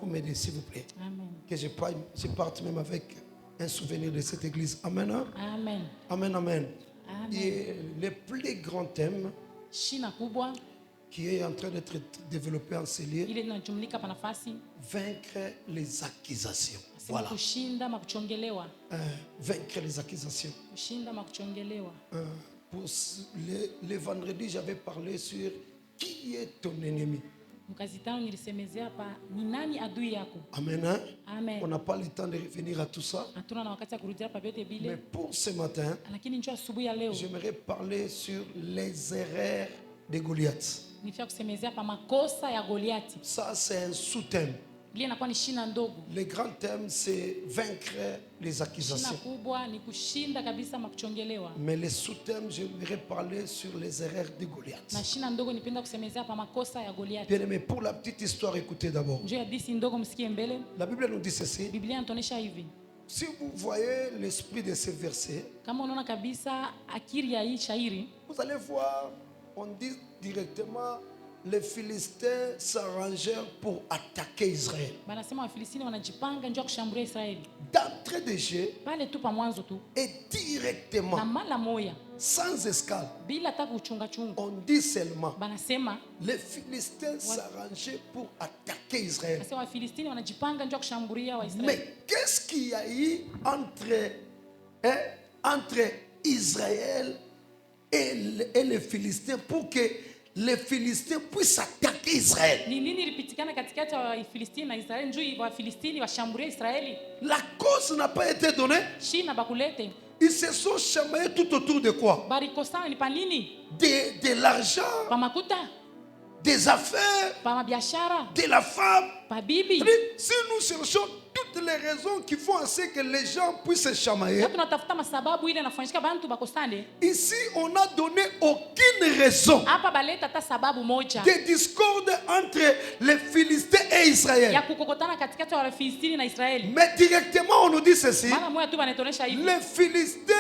m'aider, s'il vous plaît. Amen. Que je parte même avec un souvenir de cette église. Amen. Hein? Amen. Amen, amen. Amen. Et le plus grand thème Shina kubwa qui est en train d'être développé en ce lieu, ile inajumlika pa nafasi vaincre les accusations. sema Voilà. kushinda makuchongelewa. Vaincre les accusations. Kushinda makuchongelewa. Pour le vendredi, j'avais parlé sur qui est ton ennemi. Mkazi tano nilisemezea hapa ni nani adui yako. Amen. Hein? Amen. On n'a pas le temps de revenir à tout ça. Hatuna na wakati ya kurudia hapa vyote Mais bile. pour ce matin, Lakini njoo asubuhi ya leo j'aimerais parler sur les erreurs de Goliath. nifia kusemezea hapa makosa ya Goliati. Ça, c'est un sous-thème. Bile inakuwa ni shina ndogo. Le grand thème, c'est vaincre les Shina accusations. kubwa ni kushinda kabisa makuchongelewa. Mais le sous-thème, j'aimerais parler sur les erreurs de Goliath. Na shina ndogo nipenda kusemezea hapa makosa ya Goliati. Bien aimé, pour la petite histoire, écoutez d'abord. Njoo hadithi ndogo msikie mbele. La Bible nous dit ceci. Biblia inatuonyesha hivi. Si vous voyez l'esprit de ce verset, Kama unaona kabisa akili ya hii shairi, vous allez voir, on dit directement, les Philistins s'arrangèrent pour attaquer Israël. banasema Wafilistini wanajipanga njoo kushambulia Israeli. D'entrée de jeu Pale tu pa mwanzo tu et na directement, mara moya sans escale, bila hata kuchunga chunga, on dit seulement, banasema les Philistins s'arrangeaient pour attaquer Israël. basi Wafilistini wanajipanga njoo kushambulia Waisraeli. Mais qu'est-ce qu'il y a eu entre Israël et les Philistins pour que les Philistins puissent attaquer Israël? Ni nini ilipitikana katikati ya Wafilistini na Israeli njoo Wafilistini washambulie Israeli? La cause n'a pas été donnée. Shina bakulete Ils se sont chamaillés tout autour de quoi? barikosana ni pa nini? De l'argent, Pa makuta, des affaires, pa mabiashara, de la femme. pa bibi. Si nous cherchons toutes les raisons qui font en sorte que les gens puissent se chamailler, Na tunatafuta masababu ile nafanyika bantu bakosane. ici on n'a donné aucune raison Hapa baleta hata sababu moja de discorde entre les Philistins et Israël. ya kukokotana katikati ya Wafilistini na Israeli. Mais directement on nous dit ceci, Mara moja tu banatonesha hivi. les Philistins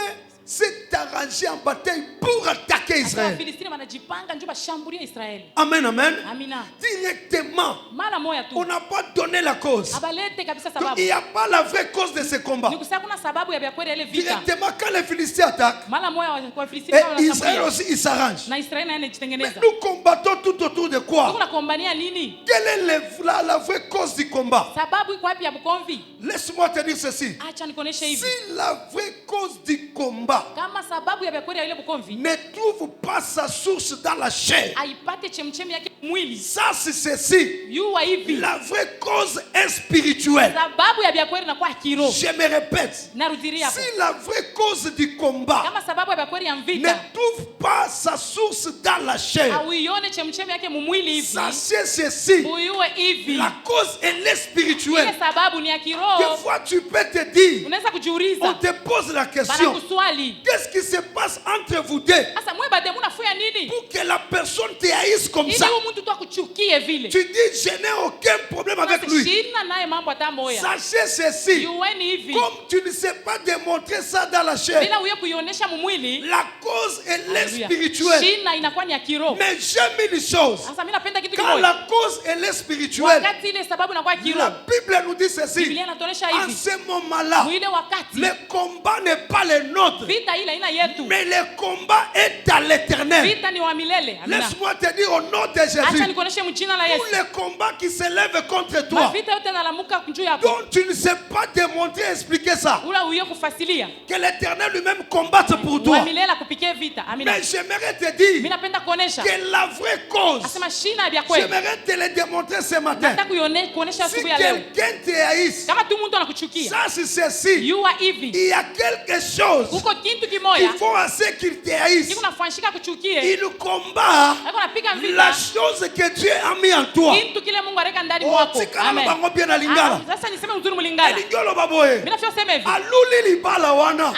s'est arrangé en bataille pour attaquer Israël. Wafilistini wanajipanga njoo bashambulie Israeli. Amen, amen. Amina. Directement, Mara moja tu on n'a pas donné la cause. abalete kabisa Donc, sababu. il n'y a pas la vraie cause de ce combat. Ni kusema kuna sababu ya kweli ile vita. Directement, quand les Philistins attaquent, Mara moja Wafilistini et Israël wanashambulia. aussi, il s'arrange. Na Israeli naye Mais anajitengeneza. nous combattons tout autour de quoi? Kuna kombania nini? Quelle est la vraie cause du combat? Sababu iko wapi ya bukomvi? Laisse-moi te dire ceci. Acha nikoneshe hivi. Si la vraie cause du combat Kama sababu ya kweli ile bukomvi ne trouve pas sa source dans la chair, aipate chemchemi yake mwili. ça c'est ceci. Yuwa hivi. La vraie cause est spirituelle. Sababu ya kweli inakuwa kiroho. Je me répète. Narudiria hapo. Si la vraie cause du combat Kama sababu ya kweli ya ne vita trouve pas sa source dans la chair, auione chemchemi yake mwili hivi. sachez ceci. Uyue hivi. La cause elle est Ile spirituelle. sababu ni ya Des kiroho. fois tu peux te dire, Unaweza on kujiuliza. te pose la question, Banakuswali. qu'est-ce qui se passe entre vous deux Sasa mwe bade munafuya nini? pour que la personne te haïsse comme Ili ça? huyu mtu tu akuchukie vile. Tu dis, je n'ai aucun problème avec lui. Shina naye mambo hata moya. Sachez ceci, Yueni hivi. comme tu ne sais pas démontrer ça dans la chair, Bila uye kuionesha mwili. la cause elle est Hallelujah. spirituelle. Shina inakuwa ni ya kiroho. Mais j'aime une chose, Sasa mimi napenda kitu quand kimoja. la cause elle est spirituelle, Wakati ile sababu inakuwa la kiroho. Bible nous dit ceci, Biblia inatuonesha en hivi. ce moment-là, Mwile wakati le combat n'est pas le nôtre, vita ile ina yetu. mais le combat est à l'éternel. Vita ni wa milele. Amina. Laisse-moi te dire au nom de Acha Jésus, nikuoneshe mjina la tous Yesu. les combats qui s'élèvent contre toi, Vita yote nalamuka juu yako. dont tu ne sais pas démontrer, expliquer ça, Ula uye kufasilia. que l'éternel lui-même combatte pour Wa toi. milele akupikie vita. Amina. Mais j'aimerais te Mimi dire napenda kuonesha. que la vraie cause, Asema shina ya kweli. j'aimerais te le démontrer ce matin. Nataka kuonesha Si asubuhi ya leo. quelqu'un te haïsse, Kama tu mtu anakuchukia. ça c'est ceci. Yuwa hivi. Il y a quelque chose Kuko kitu qui kimoya. font à ce qu'il te haïsse. Kiko nafanyika kuchukie. Il combat Ako napiga la vita. chose que Dieu a mis en toi. Kitu kile Mungu aleka ndani Oh, mwako. tikana Amen. bango bien na lingala. Sasa niseme uzuri mulingala. Elingolo baboye. Mimi nafio sema hivi. Aluli libala wana.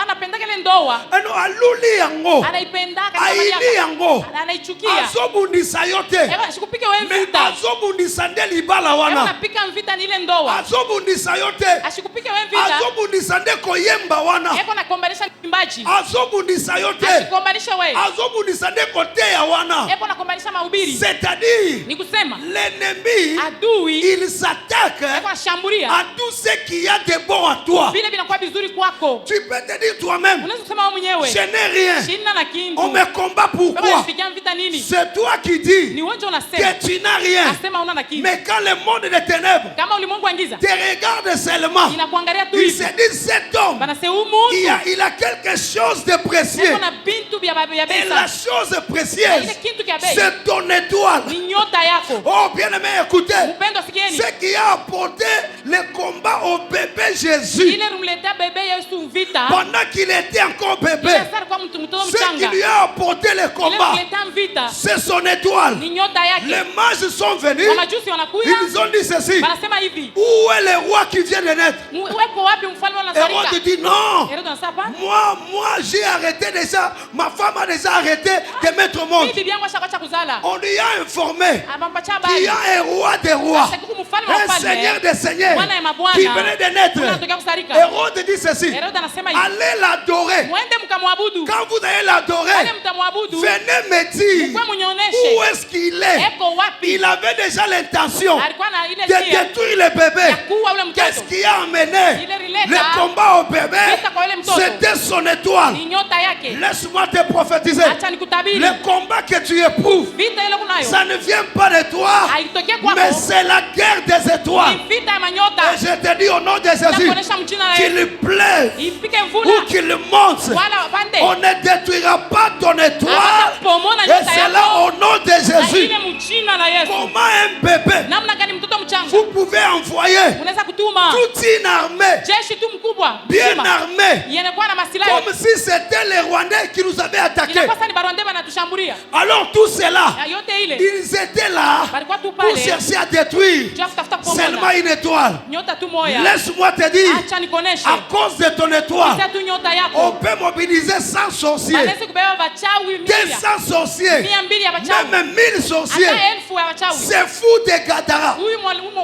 Anapenda kile ndoa. Ano aluli yango. Anaipenda Aili yango. Anaichukia. Azobundisa yote. Ewa sikupike wewe Mais vita. azobundisa nde libala Ewa wana. napika vita ni ile ndoa. Azobundisa yote. Asikupike wewe vita. Azobundisa nde koyemba wana. Eko nakombanisha mwimbaji. Azobundisa yote. Asikombanisha wewe. Azobundisa nde koteya wana. Eko nakombanisha mahubiri. C'est-à-dire Ni kusema l'ennemi adui il il s'attaque Anashambulia à tout ce qu'il y a de bon à toi. vile vinakuwa vizuri kwako. Tu peux te dire toi-même, Unaweza kusema wewe mwenyewe, je n'ai rien. sina na kintu. On me combat Baba pourquoi? anapigia vita nini? C'est toi qui dis Ni wewe ndio unasema. que tu n'as rien. Nasema una na kintu. Mais quand le monde des ténèbres Kama ulimwengu wa giza te regarde seulement, inakuangalia tu il hivi. se dit cet homme, Banasema huyu mtu il a quelque chose de précieux. kuna bintu vya Et bei la sana. chose Ile précieuse, kintu kia bei c'est ton étoile. ni nyota yako. Oh, bien-aimé, écoutez. Upendo sikieni. Ce qui a apporté le combat au bébé Jésus Ile rumletea bebe Yesu vita. pendant qu'il était encore bébé, Ile sana kwa mtoto ce qui mchanga. lui a apporté le Ile combat, rumletea vita c'est son étoile. ni nyota yake. Les mages sont venus, Wamajusi wanakuja. ils ont dit ceci: Wanasema hivi. où est le roi qui vient de naître? Weko wapi mfalme wa Hérode Nazarika? dit non. Herode anasema hapa. Moi j'ai arrêté déjà, ma femme a déjà arrêté de mettre au monde. Bibi yangu ashakacha kuzala. On lui a informé Abampatia qu'il y habari. a un roi des rois, Asikuku mfalme wa un falme. seigneur des seigneurs Bwana ya mabwana. qui venait de naître. Anatokea kusarika. Hérode dit ceci: Herode anasema hivi. allez l'adorer. Mwende mkamwabudu. Quand vous allez l'adorer, Wale mtamwabudu. venez me dire Kwa où mnionyeshe. est-ce qu'il est. Eko wapi? Il avait déjà l'intention Alikuwa na ile de nia détruire le bébé. ya kuua ule Qu'est-ce mtoto. qui a amené Il est related. le combat au bébé? Vita kwa ule mtoto. C'était son étoile. Ni nyota yake. Laisse-moi te prophétiser. Acha nikutabiri. Le combat que tu éprouves, Vita ile kunayo. ça ne vient pas de toi, Haitokee kwako. mais c'est la guerre des étoiles. Ni vita ya manyota. Et je te dis au nom de Jésus, Nakuonesha mchina la Yesu. qu'il pleuve Ipike ou mvula. qu'il monte, Wala wapande. on ne détruira pas ton étoile. Hawatapomona Et nyota c'est là yako. au nom de Na Jésus. ile mchina la Yesu. Comment un bébé, Namna gani mtoto mchanga vous pouvez envoyer unaweza kutuma toute une armée jeshi tu mkubwa bien mzima armée, yenekuwa na masilahi comme si c'était les Rwandais qui nous avaient attaqués. inakosa ni Barwande banatushambulia. Alors tout cela, Na yote ile ils étaient là balikuwa tu pour pale chercher à détruire juu ya kutafuta seulement kupomola une étoile. nyota tu moya. Laisse-moi te dire, Acha nikoneshe à cause de ton étoile, kupitia tu nyota on yako peut mobiliser 100 sorciers, anaweza kubeba wachawi 200 sorciers, 200 ya wachawi même 1000 sorciers. hata 1000 ya wachawi. C'est fou de Gadara. Huyu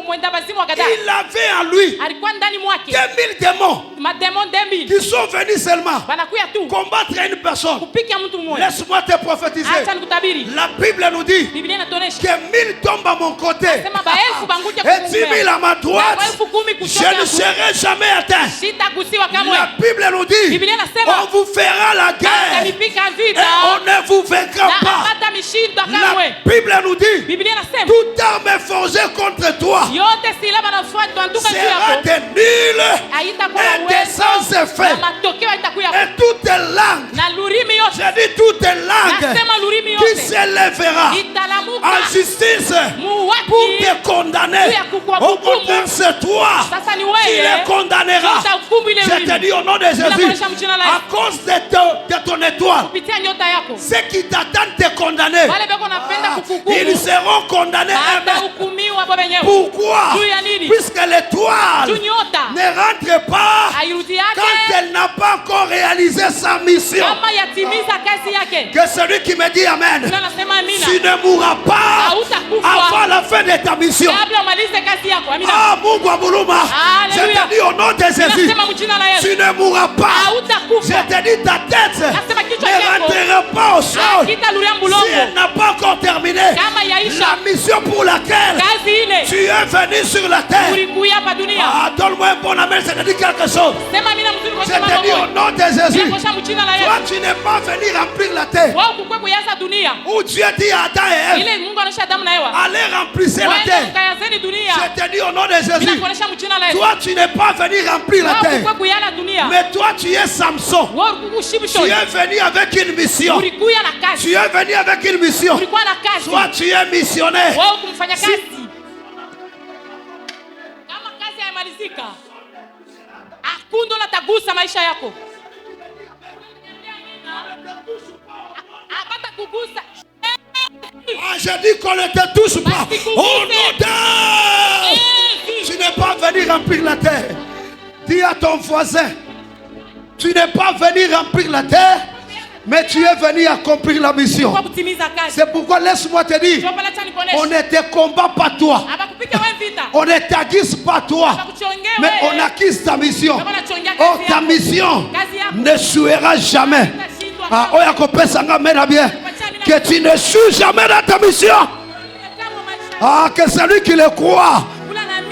mwenda bazimu wa Gadara Il avait en lui alikuwa ndani mwake 2000 démons mademon 2000 qui sont venus seulement banakuya tu combattre une personne. kupiga mtu mmoja. Laisse-moi te prophétiser. Acha nikutabiri. La Bible nous dit Biblia inatuonesha que 1000 tombent à mon côté sema baelfu banguke et 10 000 à ma droite. elfu kumi Je kushoto ne yangu. serai jamais atteint. Sitagusiwa kamwe. La Bible nous dit Biblia inasema on vous fera la guerre atanipika et vita on ne vous vaincra na pas. hata mishindo La kamwe. Bible nous dit Biblia inasema toute arme forgée contre toi yote silaha wanafuata nduka juu sera yako de nul haitakuwa et na de uwezo sans effet. na matokeo haitakuwa Et toute langue, na lurimi yote. je dis toute langue Nasema lurimi qui yote s'élèvera italamuka en justice pour muwaki te condamner. juu ya kukuwa Au hukumu. contraire, c'est toi Sasa ni qui wewe les condamneras. utahukumu ile Je te ulimi dis au nom de Jésus, Ninakuonyesha mjina la à cause de ton étoile, kupitia nyota yako. ceux qui t'attendent te condamner, Wale beko napenda ils kukuhukumu seront condamnés eux-mêmes. watahukumiwa hapo wenyewe. Pourquoi? Juu ya nini? Puisque l'étoile Juu nyota ne rentre pas hairudi quand yake elle n'a pas encore réalisé sa mission. kama yatimiza kazi yake. Que celui qui me dit Amen, Ndio nasema amina. tu ne mourras pas Hautakufa avant la fin de ta mission. kabla umalize kazi yako. Amina. Ah, Mungu wa Buluma, je Alléluia. te dis au nom de Jésus, Nasema mjina la Yesu. tu ne mourras pas. Je Hautakufa. te dis ta tête Nasema kichwa ne chako rentrera pas au sol hakitalulia si mbulongo elle n'a pas encore terminé kama yaisha la mission pour laquelle kazi ile tu es venu sur la terre. ulikuja hapa dunia. Ah, donne-moi un bon amen, ça te dit quelque chose. Sema amina mzuri kwa Je sababu te dis au nom de Jésus, Nakosha mjina la toi Yesu. tu n'es pas venu remplir la terre. Wao kukwe kuyaza dunia. Où Dieu dit à Adam et Ève, Ile Mungu anaosha Adamu na Ewa. allez remplissez la Waende terre. mkayazeni dunia. Je te dis au nom de Jésus, Ninakuonesha mjina la Yesu. toi tu n'es pas venu remplir la Wao kukwe terre. kuyala dunia. Mais toi tu es Samson. Wao kukushibisho. Tu es venu avec une mission. Ulikuja na kazi. Tu es venu avec une mission. Ulikuwa na kazi. Toi tu es missionnaire. Wao kumfanya kazi. Kama kazi haimalizika, hakuna unatagusa maisha yako. Hapata kugusa. Ah, je dis qu'on ne te touche pas. Oh non, tu n'es pas venu remplir la terre. Dis à ton voisin, tu n'es pas venu remplir la terre, mais tu es venu accomplir la mission. Kwa kutimiza kazi. C'est pourquoi laisse-moi te dire, Jomba lacha nikuoneshe. on ne te combat pas toi. Abakupika wewe vita. On ne t'aguise pas toi. Abakuchongea Mais wewe. on acquise ta mission. Kama unachongea Oh, kazi ta yako. mission Kazi yako. n'échouera jamais. Utashindwa Ah, kamwe. oya kopesanga mena bien. Que tu n'échoues jamais dans ta mission. Kama maisha Ah, que celui qui le croit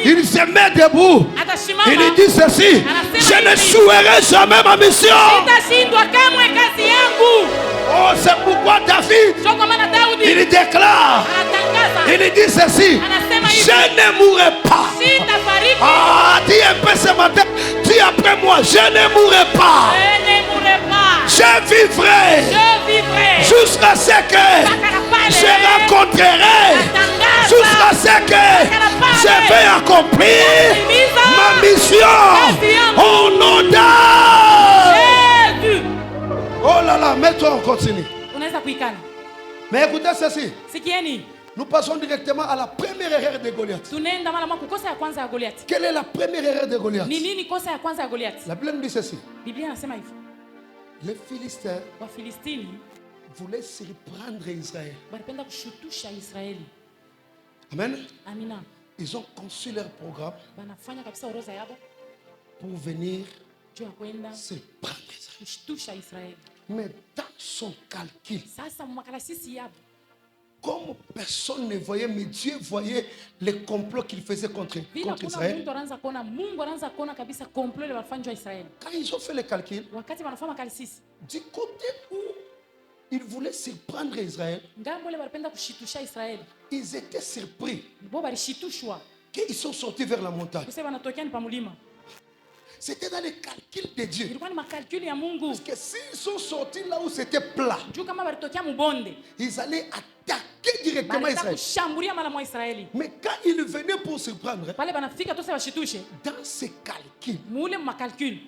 il se met debout. atasimama, Il dit ceci: je ne jouerai jamais ma mission. sitashindwa kamwe kazi yangu. Oh, c'est pourquoi David, Ndio kwa maana Daudi il déclare, anatangaza, il dit ceci: anasema hivi, je ne mourrai pas. sitafariki, Dis un peu ce matin, dis après moi: je ne mourrai pas. je ne mourrai pas, Je vivrai je vivrai jusqu'à ce que je rencontrerai, jusqu'à ce que je vais accomplir ma mission au nom de Jésus. Oh là là, mets-toi, on continue. Unaweza kuikana. Mais écoutez ceci, Sikieni, nous passons directement à la première erreur de Goliath. tunaenda mara moja kosa ya kwanza ya Goliath. Quelle est la première erreur de Goliath? Ni nini kosa ya kwanza ya Goliath? La Bible nous dit ceci: Biblia inasema hivi, les Philistins Wafilistini voulaient surprendre Israël. walipenda kushutusha Israeli. Amen. Amina. Ils ont conçu leur programme Banafanya kabisa orodha yabo pour venir juu ya kwenda surprendre Israël. kushtusha Israeli. Mais dans son calcul, Sasa mwakarasisi yabo, comme personne ne voyait, mais Dieu voyait les complots qu'il faisait contre bila kuna Israël. mtu anaanza kuona, Mungu anaanza kuona kabisa complot ile wanafanya juu ya Israeli. Quand ils ont fait le calcul, Wakati wanafanya makalisisi, du côté où ils voulaient surprendre Israël, ngambo ile walipenda kushitusha Israeli, ils étaient surpris bo balishitushwa qu'ils sont sortis vers la montagne. kusema wanatokea ni pa mlima. C'était dans les calculs de Dieu. Ilikuwa ni makalkuli ya Mungu Parce que s'ils sont sortis là où c'était plat, juu kama walitokea mubonde ils allaient attaquer directement balita Israël. kushambulia mara mwa Israeli. Mais quand ils venaient pour surprendre, Pale banafika tu sasa washitushe dans ces calculs, mule makalkuli,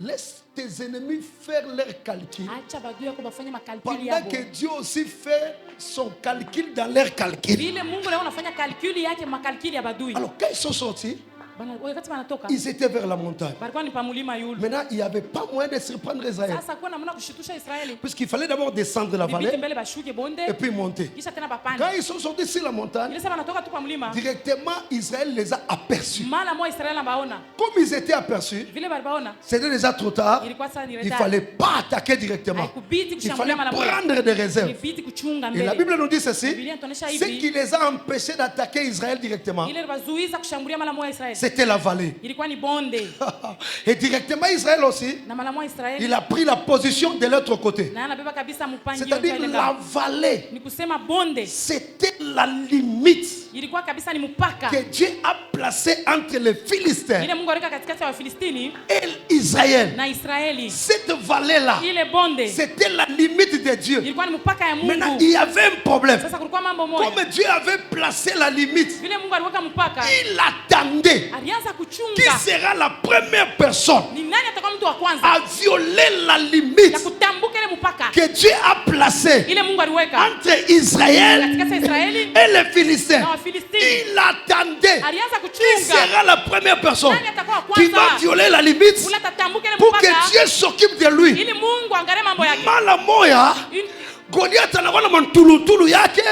laisse tes ennemis faire leurs calculs. acha badui yako bafanye makalkuli Pendant yabo. que Dieu aussi fait son calcul dans leurs calculs. Vile Mungu leo anafanya kalkuli yake makalkuli ya badui. Alors quand ils sont sortis, Bana wakati wanatoka ils étaient vers la montagne. balikuwa ni pa mlima yule. Maintenant, il n'y avait pas moyen de surprendre Israël. Sasa kwa namna kushitusha Israeli, Puisqu'il fallait d'abord descendre la bibiti vallée mbele bashuke bonde et puis monter. kisha tena Quand bapande. ils sont sortis sur la montagne, Ile sasa wanatoka tu pa mlima, directement Israël les a aperçus. mala mwa Israeli anabaona. Comme ils étaient aperçus, Vile balibaona c'était déjà trop tard. ilikuwa sasa ni Il ne retard. fallait pas attaquer directement. Haikubidi Il fallait kushambulia mara moja. prendre des réserves. Ilibidi kuchunga Et la mbele. Bible nous dit ceci: Biblia inatuonyesha ce hivi, qui les a empêchés d'attaquer Israël directement, ile bazuiza kushambulia mara moja Israeli. c'était la vallée. Ilikuwa ni bonde. Et directement Israël aussi, Na mara moja Israeli il a pris la position de l'autre côté. na anabeba kabisa mpango C'est-à-dire la vallée, ni kusema bonde c'était la limite ilikuwa kabisa ni mpaka que Dieu a placée entre les Philistins ile Mungu aliweka katikati ya Wafilistini et Israël. na Israeli. Cette vallée-là, Ile bonde c'était la limite de Dieu. ilikuwa ni mpaka ya Maintenant, Mungu. il y avait un problème. Sasa kulikuwa mambo moja, Comme Dieu avait placé la limite, vile Mungu aliweka mpaka, il attendait alianza qui kuchunga sera la première personne ni nani atakuwa mtu wa kwanza à violer la ya limite kutambuka ile mpaka que Dieu a placée ile Mungu aliweka entre Israël katikati ya Israeli et les Philistins. na Wafilistini. Il attendait Alianza qui kuchunga sera la première personne nani atakuwa wa qui va kwanza violer la limite ule atatambuka ile pour que mpaka Dieu s'occupe de lui. ili Mungu angalie mambo yake. Mala moya Goliath anakuwa na mantulutulu yake,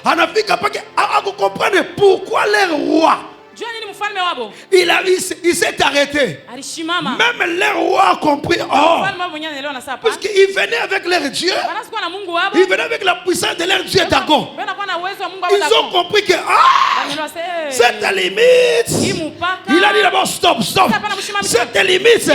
anafika pake akukomprendre pourquoi leur roi Jua nini mfalme wabo il s'est arrêté. alishimama. Même leur roi a compris. Oh, Mfalme wabo mwenyewe anaelewa na sapa. puisqu'ils venaient avec leur Dieu, Wanasikuwa na Mungu wabo. ils venaient avec la puissance de leur Dieu Dagon. Wanakuwa na uwezo wa Mungu wabo Ils ont Dagon. compris que Wanaelewa sasa. cette limite, Hii mpaka. il a dit d'abord stop. Cette limite,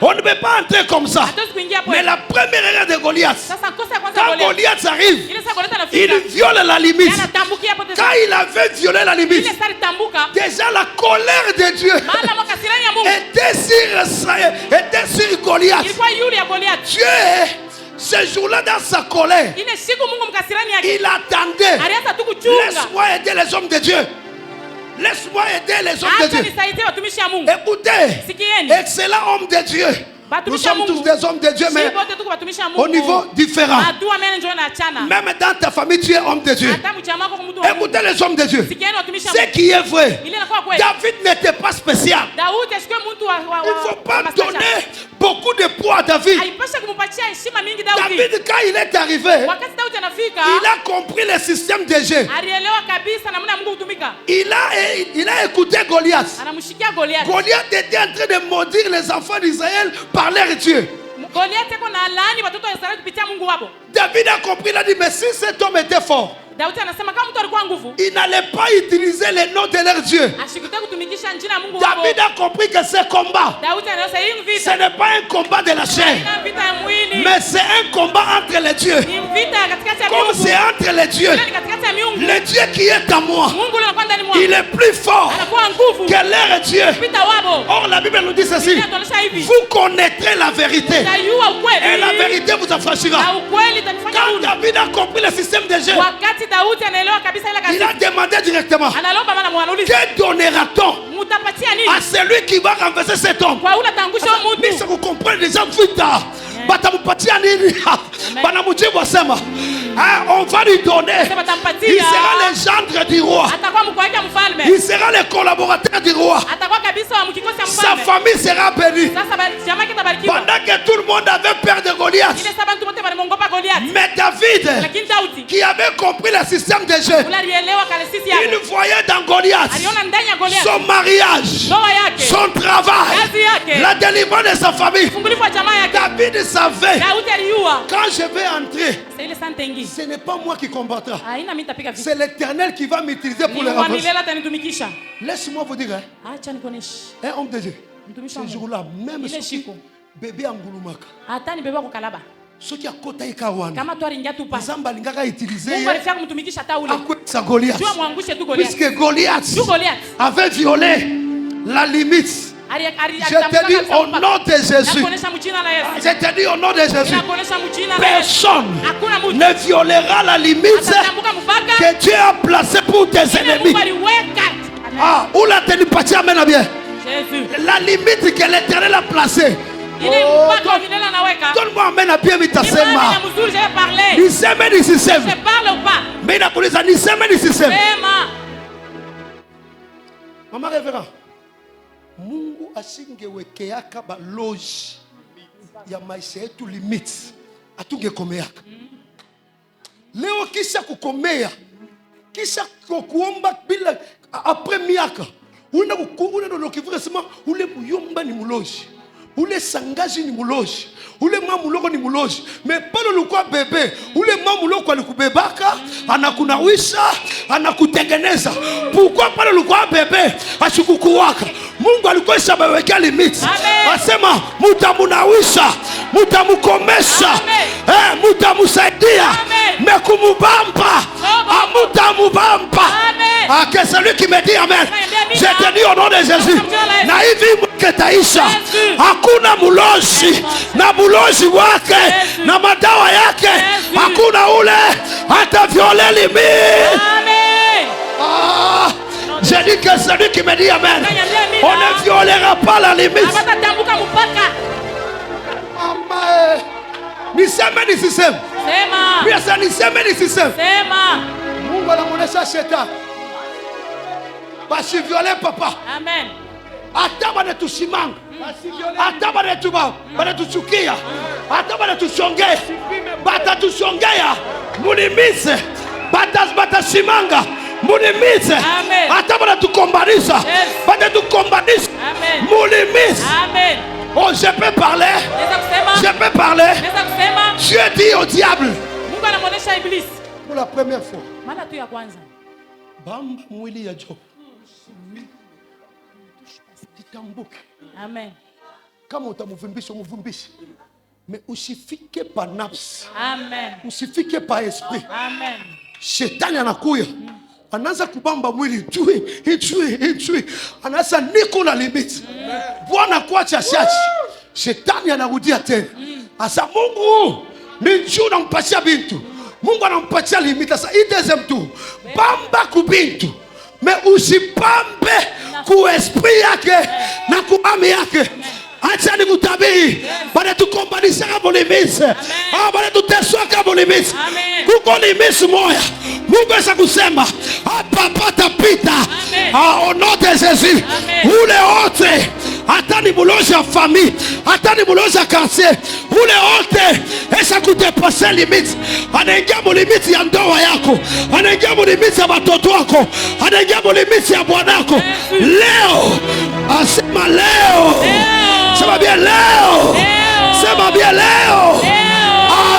on ne peut pas entrer comme ça. Hatuwezi kuingia hapo. Mais la première erreur de Goliath, Sasa kosa ya kwanza quand Goliath. Goliath arrive, Ile sasa Goliath il anafika. viole la limite. Anatambukia hapo tena. Quand il avait violé la limite, Ile sasa tambuka. déjà la colère de Dieu Mala mwaka sirani ya Mungu. était sur Israël, était sur Goliath. Ilikuwa yule ya Goliath. Dieu, ce jour-là, dans sa colère, Ile siku Mungu mkasirani yake. il attendait. Alianza tu kuchunga. Laisse-moi aider les hommes de Dieu. Laisse-moi aider les hommes de Acha Dieu. nisaidie watumishi wa Mungu. Écoutez, Sikieni. excellent homme de Dieu. Nous sommes tous des hommes de Dieu, mais Sisi wote tuko watumishi wa Mungu. au niveau différent. Adua mimi ndio naachana. Même dans ta famille, tu es homme de Dieu. Hata mchama wako mtu wa Mungu. Écoutez les hommes de Dieu. Sikieni watumishi wa Ce Mungu. qui est vrai, Ile inakuwa kweli. David n'était pas spécial. Daudi ashikwe mtu wa Il ne faut pas donner beaucoup de poids à David. Haipaswi kumpatia heshima mingi Daudi. David, quand il est arrivé, Wakati Daudi anafika, il a compris le système de jeu. alielewa kabisa namna Mungu hutumika. Il a écouté Goliath. Anamshikia Goliath. Goliath était en train de maudire les enfants d'Israël par leur Dieu. Goliath yuko na laani watoto wa Israeli kupitia Mungu wabo. David a compris, il a dit, mais si cet homme était fort, Daudi anasema kama mtu alikuwa nguvu, ils n'allaient pas utiliser le nom de leur Dieu. ashikutaka kutumikisha jina la Mungu. David a compris que ce combat, Daudi anasema hii ce vita n'est pas un combat de la chair, ina vita ya mwili, mais c'est un combat entre les dieux. ni vita katikati ya Comme miungu. c'est entre les dieux, Ni katikati ya miungu. le Dieu qui est à moi, Mungu yule anakuwa ndani mwangu. il est plus fort Anakuwa nguvu. que leur Dieu. Vita wabo. Or, la Bible nous dit ceci: Inatuonyesha hivi. vous connaîtrez la vérité, Utayua ukweli. et la vérité vous affranchira. Na ukweli itanifanya Quand huru. David a compris le système de jeu, Wakati Daudi anaelewa kabisa ile il a kazi. demandé directement: Analomba maana mwanauliza. que donnera-t-on Mutapatia nini? à celui qui va renverser cet homme? Kwa ule tangusha Mais mtu. c'est que vous comprenez déjà vita. Batamupatia nini? Banamujibu wasema, on va lui donner. Sema tampatia. Il sera le gendre du roi. Atakuwa mkuu wake mfalme. Il sera le collaborateur du roi. Atakuwa kabisa wa mkikosi ya Sa mfalme. famille sera bénie. Sasa jamaa kitabarikiwa. Pendant que tout le monde avait peur de Goliath. Ile sababu wote wanamongopa Goliath. Mais David, Lakini Daudi qui avait compris le système de jeu, ule alielewa kale sisi yake. il voyait dans Goliath Aliona ndani ya Goliath. son mariage, Ndoa yake. son travail, Kazi yake. la délivrance de sa famille. Fungulifu wa jamaa yake. David savait, Daudi aliua. quand je vais entrer, Sasa ile sante ingi. ce n'est pas moi qui combattra. Haina mimi nitapiga vita. C'est l'Éternel qui va m'utiliser pour Ni le wa renverser. milele atanitumikisha. Laisse-moi vous dire, Acha nikoneshe. un homme de Dieu, Mtumishi ce wa Mungu. jour-là, même Ile si siku. bébé angulumaka, Hata ni beba kukalaba. ce qui a kota ikawana, Kama tu alingia tu pa. Nzamba alingaka utiliser Mungu alifia kumtumikisha hata ule. sa Goliath. Jua mwangushe tu Goliath. Puisque Goliath Tu Goliath. avait violé la limite. Je te dis au nom de Jésus. Nakuonesha mjina la Yesu. Je te dis au nom de Jésus. Nakuonesha mjina la Yesu. Personne Hakuna mtu ne violera la limite atatambuka mpaka que Dieu a placée pour tes ile ennemis. Mungu aliweka. Amen. Ah, où la tenipatia amène bien. Jésus. La limite que l'Éternel a placée. Ile mpaka milele anaweka. Donne-moi amène bien Ni mitasema. mzuri je parler. Niseme nisiseme. Je parle ou pas? Mais nakuuliza niseme nisiseme. Sema. Mama Revera, Mungu asingewekeaka baloji ya maisha yetu limit, atungekomeaka. Leo kisha kukomea, kisha kuomba bila après miaka, unaenda kivura sema ule muyomba ni muloji, ule sangaji ni muloji, ule mamuloko ni muloji. Mais pale ulikuwa bebe, ule mamuloko alikubebaka, anakunawisha, anakutengeneza. Pourquoi pale ulikuwa bebe asikukuwaka? Mungu alikuwa shabawekea limit. Asema mutamunawisha, mutamukomesha, mutamusaidia, mekumubamba, amutamubamba. Que celui qui me dit amen, je te dis au nom de Jésus, na hivi mketaisha, hakuna mulozi na mulozi wake na madawa yake, hakuna ule hata viole limit. Ah, j'ai dit que celui qui me dit amen, on ne violera pas la limite. Amen. Niseme nisiseme. Sema. Pia niseme nisiseme. Sema. Mungu anamuonesha shetani. Basi viole papa. Amen. Hata banatusimanga. Hata banatuchukia. Hata banatushongea. Batatushongea. Mulimise. Batasimanga. Mulimise. Hata banatukombanisha. Batatukombanisha. Mulimise. Amen. Oh, je peux parler. Je peux parler. Dieu dit au diable. Pour la première fois. Bamba mwili ya Job. Titambuke. Amen. Kama utamuvimbisha umuvimbishe. Mais usifike pa nafsi. Amen. Usifike pa esprit. Amen. Shetani anakuya. Anaanza kubamba mwili ichui. Anaanza niko na limiti. Bwana kuacha shachi. Shetani anarudia tena. Asa Mungu ni juu nampatia bintu. Mungu anampatia limiti. Asa hii deuxième tour. Bamba kubintu. Mais usipambe ku esprit yake na ku ami yake. Acha nikutabiri. Bale tukombanisha kama limiti. Bale tuteswa kama limiti. Kuko limiti moya. Mungu asa kusema hapa patapita. Au nom de Jésus. Ule wote hata ni mulozi ya famille, hata ni mulozi ya quartier, ule wote esa kudepase limiti. Anaingia mu limiti ya ndoa yako, anaingia mu limiti ya watoto wako, anaingia mu limiti ya bwanako. Leo asema leo. Sema bien leo. Sema bien leo.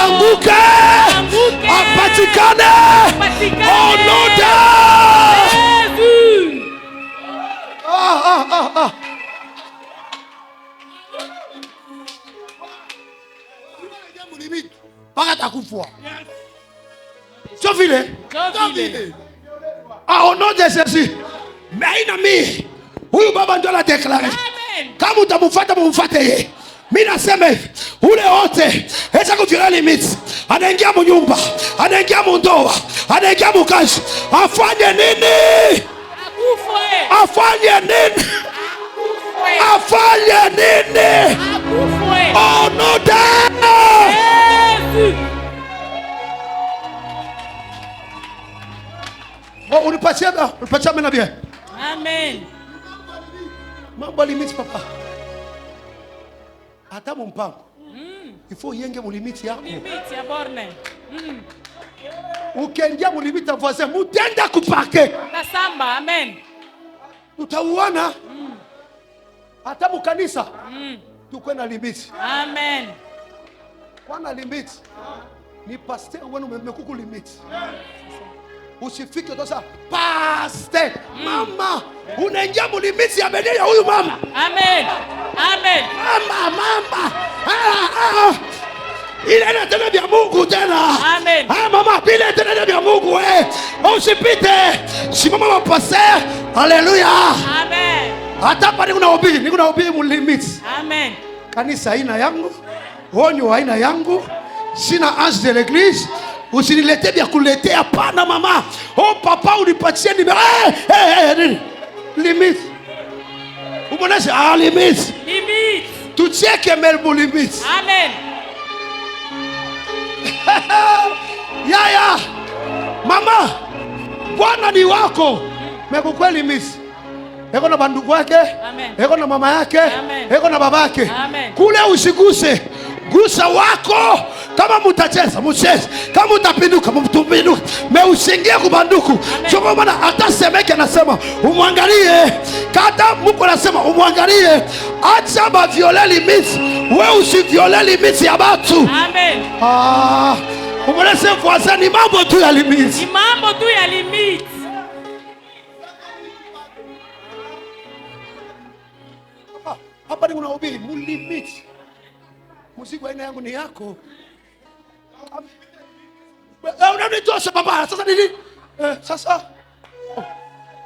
Anguke. Apatikane. Pas ta coup foi. Tu vile? Ah, au nom de Jésus. Mais inami, huyu baba ndio la déclaré. Kama utamfuata mumfuate yeye. Mimi nasema ule wote acha kuviola limits. Anaingia mnyumba, anaingia mundoa, anaingia mukazi. Afanye nini? Akufwe. Afanye nini? Afanye nini? Akufwe. Oh no da. Oh, unipatia mena bien. Amen. Mambo limiti papa. Hata mpango. Il faut yenge mu limiti yako. Limiti ya borne. Ukiingia mu limiti ya voisin, mutenda kuparke. Tasamba, amen. Utauana. Hata mu kanisa. Tukwe na limiti. Amen. Kwa na limiti. Ni pasteur wenu mmekuku limiti. Usifike tosa pasteur. Mama, unaingia mu limiti ya bedeli ya huyu mama. Amen. Amen. Mama. Ile tena vya Mungu tena. Amen. Mama, ile tena vya Mungu usipite. Simama wa pasteur. Haleluya. Amen. Hata pale niko nahubiri mu limit. Amen. Kanisa haina yangu. Onyo haina yangu. Sina ange de l'église. Usinilete vya kuletea hapana mama. Oh papa unipatie ni limit. Umonesha limit. Limit. Tucheke melbu limit. Amen. Yaya. Mama. Bwana ni wako. Mekukwe limit. Eko na bandugu wake. Amen. Eko na mama yake. Amen. Eko na baba yake. Amen. Kule usiguse. Gusa wako. Kama mutacheza, mcheze. Kama mutapinduka, mtupinduka. Me usingie kubanduku. Sio kwa maana hata Semeke anasema umwangalie. Kata Mungu anasema umwangalie. Acha ba violer limits. Wewe usivioler limits ya watu. Amen. Umelese voisin ni mambo tu ya limits. Ni mambo tu ya limits. Hapa ni unahubiri mu limit. Muziki aina yangu ni yako. Unanitosha baba. Sasa nini? Sasa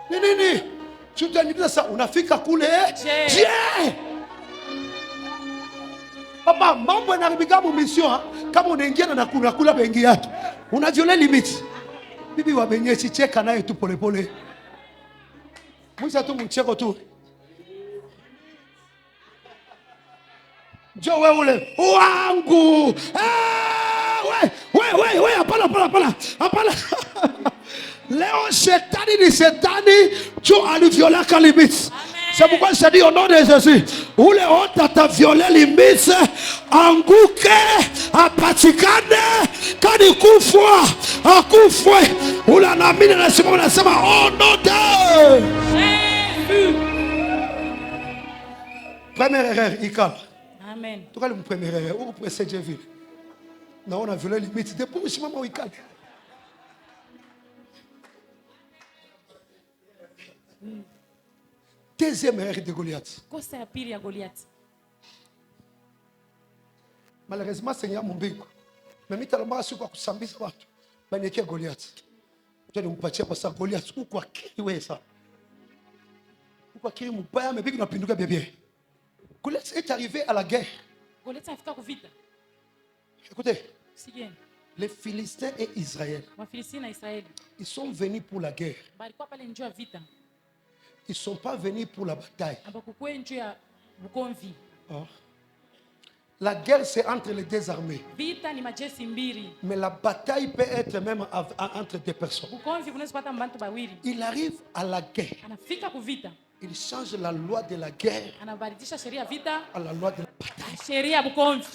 nini? Tutaniuliza sasa unafika kule? Je. Baba, mambo yanaharibika mu mission kama unaingia na kula bengi yake. Unaviola limit. Bibi wa benyechi cheka naye tu pole pole. Mwisho tu mcheko tu. Jo wewe ule wangu. We hapana. Leo shetani ni shetani jo aliviola limits. C'est pourquoi je dis au nom de Jésus, ule hota ta violer limits, anguke, apatikane, kani kufwa, akufwe. Ula naamini na simama nasema oh no de. Première erreur, ikala. Amen. Tu vois le premier erreur, où presse Jésus. Non, on a violé les limites. Depuis que je suis maman, ikala. Deuxième erreur de Goliath. Kosa ya pili ya Goliath. Malheureusement, Seigneur mon béni. Mais mi talomba si kwa kusambisa watu. Banieke Goliath. Tena mpatia kwa sababu Goliath uko akili wewe sasa. Uko akili mbaya mais biki napinduka bien. Goliath est arrivé à la guerre. Goliath afika kuvita. Écoutez. Sigeni. Les Philistins et Israël. Wafilisti na Israeli. Ils sont venus pour la guerre. Balikuwa pale njoo ya vita. Ils ne sont pas venus pour la bataille. Abakuwa njoo ya bukomvi. La guerre, c'est entre les deux armées. Vita ni majeshi mbili. Mais la bataille peut être même entre deux personnes. Bukomvi kunaweza kupata mbantu bawili. Il arrive à la guerre. Anafika kuvita. Il change la loi de la guerre. Anabadilisha sheria ya vita à la loi de la bataille. Sheria ya bukomvi.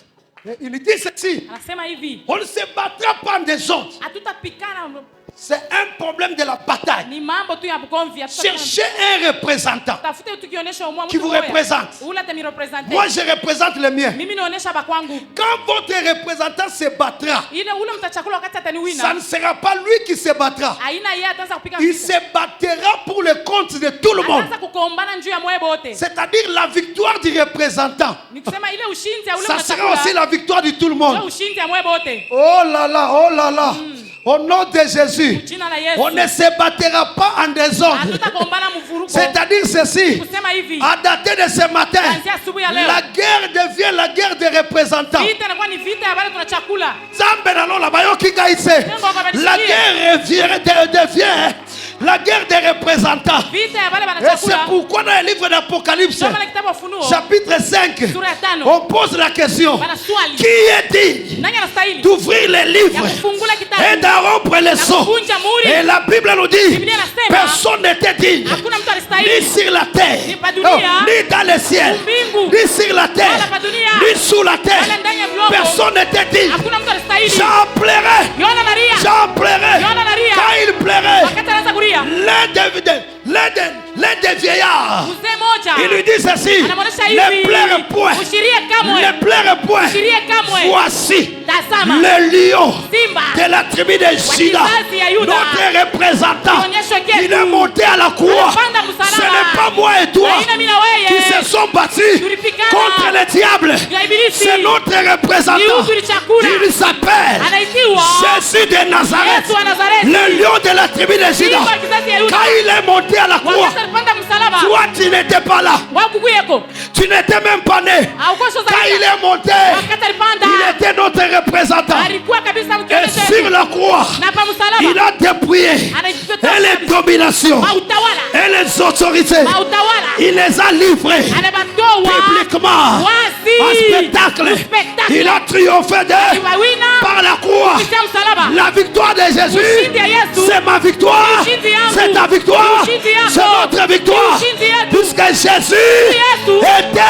Il dit ceci. Anasema hivi. On ne se battra pas des autres. Hatutapikana C'est un problème de la bataille. Ni mambo tu ya bugomvi. Cherchez un représentant Tafute tukionyesha umwa qui vous représente. Ula tani representer. Moi, je représente le mien. Mimi naonesha bakwangu. Quand votre représentant se battra, Ile ule mtachakula wakati ataniwina. ça ne sera pas lui qui se battra. Aina yeye ataanza kupiga Il vita. se battra pour le compte de tout le monde. Ataanza kukombana njuu ya moyo wote. C'est-à-dire la victoire du représentant. Nikusema ile ushindi ya ule Ça mtachakula. sera aussi la victoire de tout le Ile monde. ushindi ya moyo wote. Oh là là, oh là là. Au nom de Jésus, Jina la Yesu. on ne se battra pas en désordre. Hatutakombana mvuruko. C'est-à-dire ceci, Kusema hivi. à dater de ce matin, Kuanzia asubuhi ya leo. la guerre devient la guerre des représentants. Vita inakuwa ni vita ya wale tunachakula. Zambe na lola bayoki gaise. La guerre devient la guerre des représentants. Vita ya wale Et c'est wanachakula. pourquoi dans le livre d'Apocalypse, Soma na kitabu Ufunuo. chapitre 5, Sura ya 5. on pose la question, Bana swali. qui est digne Nani anastahili? d'ouvrir les Ya livres kufungula kitabu. et d'en rompre les sceaux? kuvunja muhuri. Et la Bible nous dit, Biblia inasema, personne n'était digne, hakuna mtu ni alistahili. sur la terre, Ni pa dunia, ni dans le ciel, mbingu, ni sur la terre, wala pa dunia, ni sous la terre. wala ndani ya globo. Personne n'était digne. Hakuna mtu alistahili. J'en plairais, Yona nalia. j'en plairais. Yona nalia. Quand il plairait, Wakati anaanza kulia. l'un des vieillards, Mzee moja. il lui dit ceci, Anamwonyesha hivi. ne pleure point, Ushirie kamwe. ne pleure point. Ushirie kamwe. Voici Tazama. le lion Simba. de la tribu de Juda, kizazi ya Yuda. notre représentant. Kionyesho chetu. Il est monté à la croix. Alipanda msalaba. Ce n'est pas moi et toi Haina mimi na wewe. qui se sont battus Tulipigana. contre le diable. Ya ibilisi. C'est notre représentant. Ni huyu tulichakula. Il s'appelle Anaitiwa. Jésus de Nazareth, Yesu wa Nazareti. le lion de la tribu de Juda. Simba wa kizazi ya Yuda. Quand il est monté à la croix, Wakati alipanda msalaba. toi tu n'étais pas là. Wakukuyeko. Tu n'étais même pas né. Haukosho Quand il est monté, Wakati alipanda. il était notre représentant. Alikuwa kabisa Et mkionyesho sur yetu. la croix, Na pa msalaba. il a dépouillé Anaitwa et les dominations Mautawala. et les autorités. Mautawala. Il les a livrés Anabatoa. publiquement Wazi. en spectacle. Spectacle. Il a triomphé d'eux Iwawina. par la croix. Kupitia msalaba. La victoire de Jésus, Ushindi ya Yesu. c'est ma victoire, Ushindi yangu. c'est ta victoire, Ushindi yako. c'est notre victoire. Ushindi yetu. Puisque Jésus Yesu. était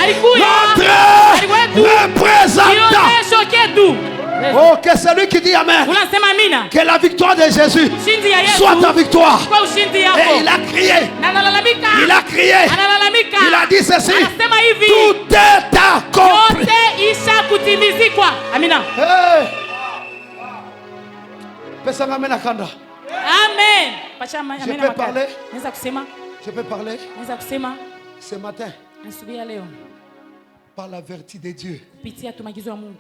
Alikuya. notre Alikuwetu. représentant. Kionyesho chetu. Oh, que celui qui dit Amen, Unasema amina. que la victoire de Jésus Ushindi ya Yesu. soit ta victoire. Kwa ushindi Et yako. il a crié, Na analalamika. il a crié, Analalamika. il a dit ceci, Anasema hivi. tout est accompli. Yote isha kutimizikwa. Amina. Hey. Pesa ngame na kanda. Amen. Pacha Je amena peux makali. parler? Naweza kusema. Je peux parler Naweza kusema ce matin asubuhi ya leo par la vertu de Dieu kupitia tu maagizo ya Mungu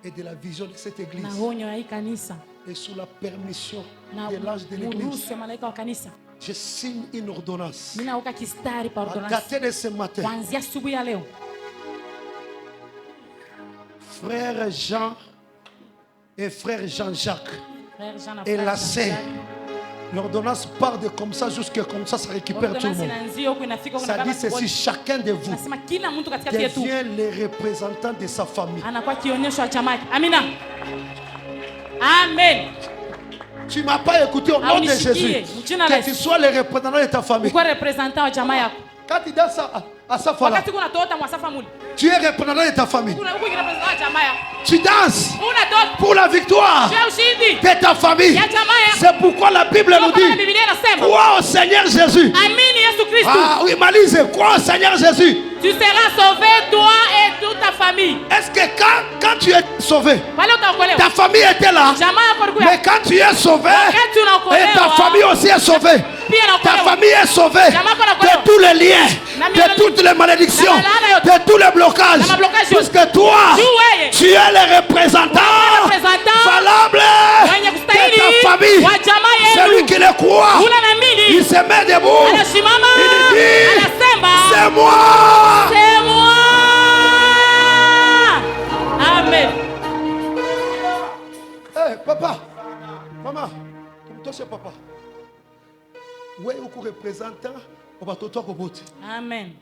et de la vision de cette na église onyo ya hii kanisa et sous la permission na de l'ange de l'église. uruhusu ya malaika wa kanisa. Je signe une ordonnance. Mimi nauka kistari pa À ordonansi dater de ce matin, kuanzia asubuhi ya leo. frère Jean et frère Jean-Jacques Frère Jean na et frère la Jean-Jacques. sœur, l'ordonnance part de comme ça jusqu'à comme ça récupère tout le Ordonansi monde. inaanzia huko inafika huko Ça na dit baba ceci, wote. chacun de vous Nasema kila mtu katikati yetu devient les représentants de sa famille. anakuwa kionyesho cha chama yake. Amina. Amen. Tu ne m'as pas écouté au nom de Jésus. Que tu sois le représentant de ta famille. Uko representant wa chama yako. Quand tu danses à sa fala, Wakati kuna tota mwasafa muli. tu es représentant de ta famille. Kuna huko representant wa chama yako. Tu danses Una tota pour la victoire ya ushindi de ta famille. ya chama yako. C'est pourquoi la Bible nous Kwa dit, Biblia inasema crois au Seigneur Jésus. amini Yesu Kristo. Ah oui, Malise, crois au Seigneur Jésus. Tu seras sauvé, toi et toute ta famille. Est-ce que quand tu es sauvé, Pale utaokolewa. ta famille était là, Jamaa yako ilikuwa. mais quand tu es sauvé, Wakati unaokolewa. et ta famille aussi est sauvée, Pia ta unaokolewa. famille est sauvée Jamaa yako inaokolewa. de tous les liens, Na de mioloni. toutes les malédictions, Na malaana yote. de tous les blocages. Na mablokaji yote. Puisque toi, Tu wewe. tu es le représentant Representant valable mwenye de kustahili ta famille. wa jamaa Celui yenu. qui le croit, Ula na mimi. il se met debout. Anasimama. Il dit, Anasema. c'est moi. C'est moi. Amen. Hey, papa, maman, tumtoshe papa. Wewe uko representant wa watoto wako wote. Amen.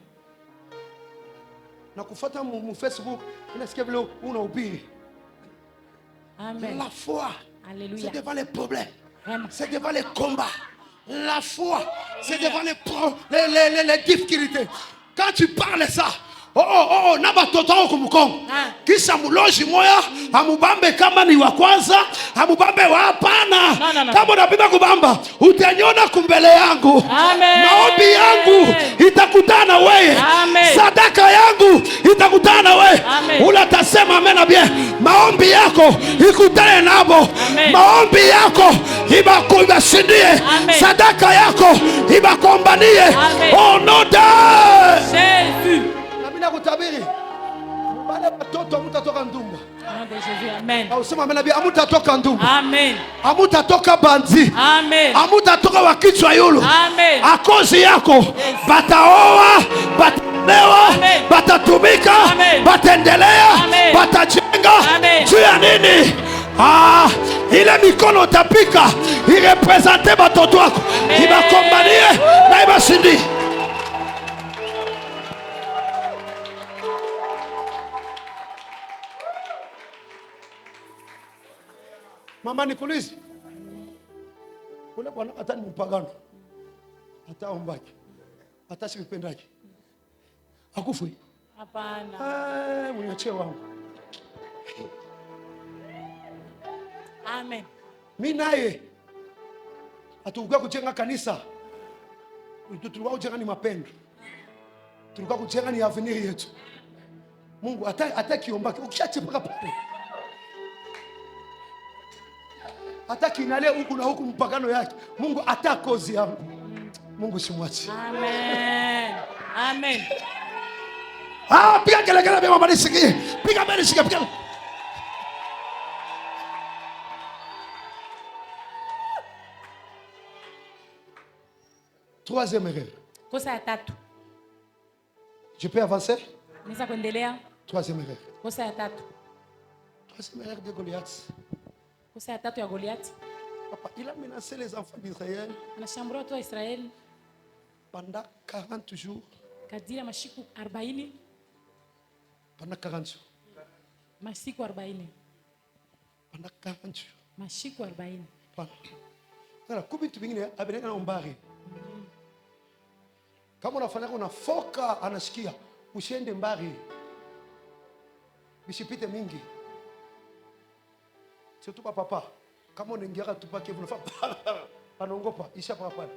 Na kufuata mu Facebook, unasikia vile unahubiri. Amen. La foi, Alléluia. c'est devant les problèmes. Vraiment. C'est devant les combats. La foi, c'est devant les difficultés. Quand tu parles ça, Oh, na batoto wao kumkongo. Kisha muloji moya, amubambe kama ni wa kwanza, amubambe wa hapana. Kama unapenda kubamba, utanyona kumbele yangu. Maombi yangu itakutana wewe. Sadaka yangu itakutana wewe. Ula tasema amena bien. Maombi yako ikutane nabo. Maombi yako ibashindie. Sadaka yako ibakombanie. Oh no da. Jésus. Nabina kutabiri. Bale batoto mutatoka ndumba. Amen. Ausema amena bien amutatoka ndumba. Amen. Amutatoka banzi. Amen. Amutatoka wakichwa yulu. Amen. Akozi yako bataoa, bataolewa, batatumika, bataendelea, batajenga. Juu ya nini? Ile mikono utapika irepresente batoto wako, ibakombanie na ibashindi. Mama nikuulize, ule bwana hata ni mpagano, hata ombaki, hata sikipendaje, akufu? Hapana. Mwenyeche wangu. Amen. Mimi naye atukuwa kujenga kanisa. Tulikuwa kujenga ni mapendo. Tulikuwa kujenga ni avenir yetu. Mungu hata kiombaki ukishachipaka pale. Hata kinale huku na huku mpagano yake. Mungu hata kozi yangu. Mungu simwachi. Amen. Amen. Piga kelele bema bali sikie. Piga bali sikie piga. Troisième erreur. Kosa ya tatu. Je peux avancer? Nisa kuendelea. Troisième erreur. Kosa ya tatu. Troisième erreur de Goliath. Kosa ya tatu ya Goliath. Papa, il a menacé les enfants d'Israël. Anashambulia watu wa Israeli pendant 40 jours. Kadiri mashiku 40. Pendant 40 jours. Masiku 40. Pendant 40 jours. Masiku 40. Voilà, combien tu vingine abeneka na umbari. Kama unafanya unafoka anasikia usiende mbali. Bisipite mingi. Surtout papa. Kama unaingia tupake unafaa anaongopa isha papa.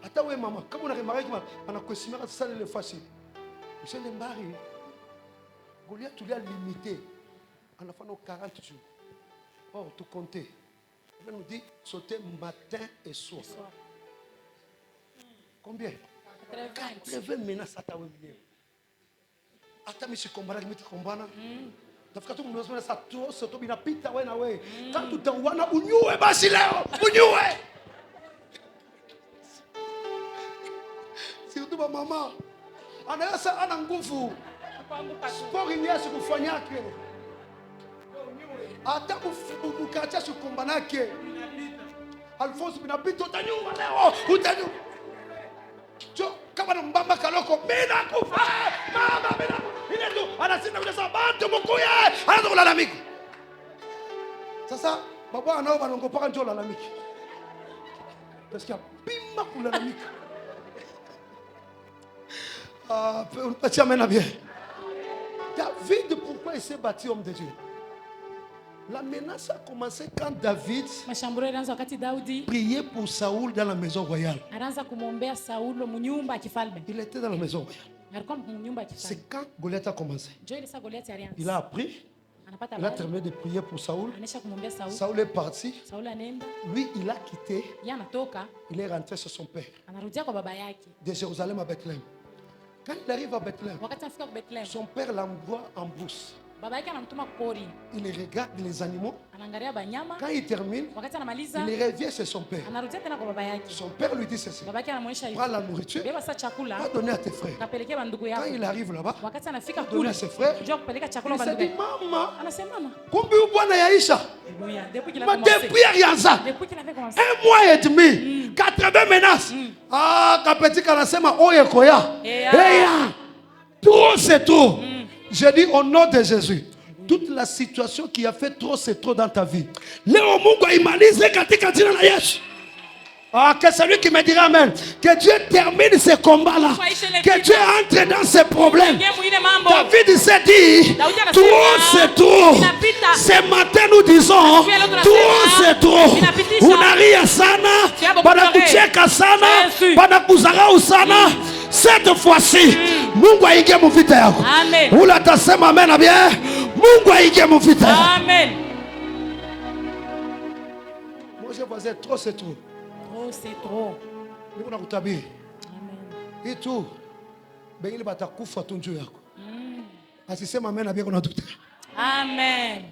Hata wewe mama kama unaremarque kama anakusimama sana ile fasi. Usiende mbali. Goliath tu l'as limité. Anafanya 40 jours. Or tout compter. Il nous dit sauter matin et soir. Combien? 80 menaces à ta wemine. Hata mimi sikombana mimi tukombana. Tafika tu mnazona sa tu soto binapita wewe na wewe. Kama tutawana unyue basi leo, unyue. Sio tu mama. Anaweza ana nguvu. Sport nyasi kufanyake. Hata kukacha sukombanake. Alphonse binapita utanyuma leo, utanyuma. Jo kama na mbamba kaloko mina kufa. Mama mina. Ile tu anasema kwa sababu mkuye. Anaanza kulalamika. Sasa baba anao banongopaka njoo lalamiki. Parce que bimba kulalamika. Tiens maintenant bien. David, pourquoi il s'est battu homme de Dieu? La menace a commencé quand David priait pour Saoul dans la maison royale. Il était dans la maison royale. C'est quand Goliath a commencé. Il a appris. Il a terminé de prier pour Saoul. Saoul est parti. Lui, il a quitté. Il est rentré chez son père. De Jérusalem à Bethléem. Quand il arrive à Bethléem, son père l'envoie en brousse. Il regarde les animaux. Quand il termine, il revient chez son père. Son père lui dit ceci: prends la nourriture, va donner à tes frères. Quand il arrive là-bas, il donne à ses frères. Il se dit: Maman, combien de fois yaisha? Depuis rien ça. 1 mois et demi, 80 menaces. Quand petit kanasema oye koya. Trop c'est trop. Je dis au nom de Jésus, toute la situation qui a fait trop, c'est trop dans ta vie. Leo Mungu imalize katika jina la Yesu. Ah, que celui qui me dira Amen. Que Dieu termine ces combats-là. Que Dieu entre dans ces problèmes. David s'est dit, trop c'est trop. Ce matin nous disons, trop c'est trop. Unaria sana, banakucheka sana, banakuzarau sana. Cette fois-ci, Mungu aingie mu vita yako. Amen. Ula tasema amen bien. Mungu aingie mu vita yako. Amen. Moi je pensais trop c'est trop. Trop c'est trop. Niko nakutabiri. Amen. Hii tu bengine batakufa tu njoo yako. Asisema amen bien kuna tuta. Amen.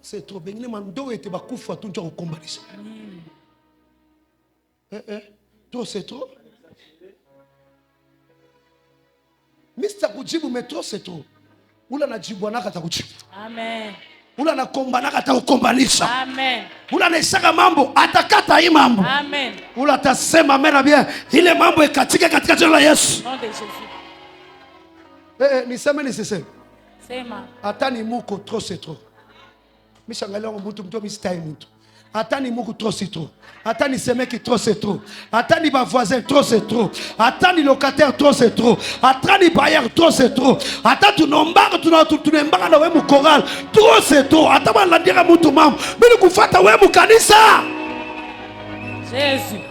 C'est trop bengine mando ete bakufa tu njoo kukombanisha. Trop c'est trop. Mr. kujibu mais trop c'est trop. Ula najibu anaka takujibu. Amen. Ula nakombanaka atakukombanisha. Amen. Ula naisaka mambo atakata hii mambo. Amen. Ula tasema amen bien. Ile mambo ikatike katika jina la Yesu. Nom de Jésus. Niseme nisiseme. Sema. Hata ni muko trop c'est trop. Mishangalia mtu mistai mtu. Hata ni muko trop c'est trop. Hata ni semeki trop c'est trop. Hata ni ba voisin trop c'est trop. Hata ni locataire trop c'est trop. Hata ni bailleur trop c'est trop. Hata tunombaka tunembaka na we mu choral trop c'est trop. Hata balandira mtu mambo. Bili kufuata we mu kanisa. Jésus.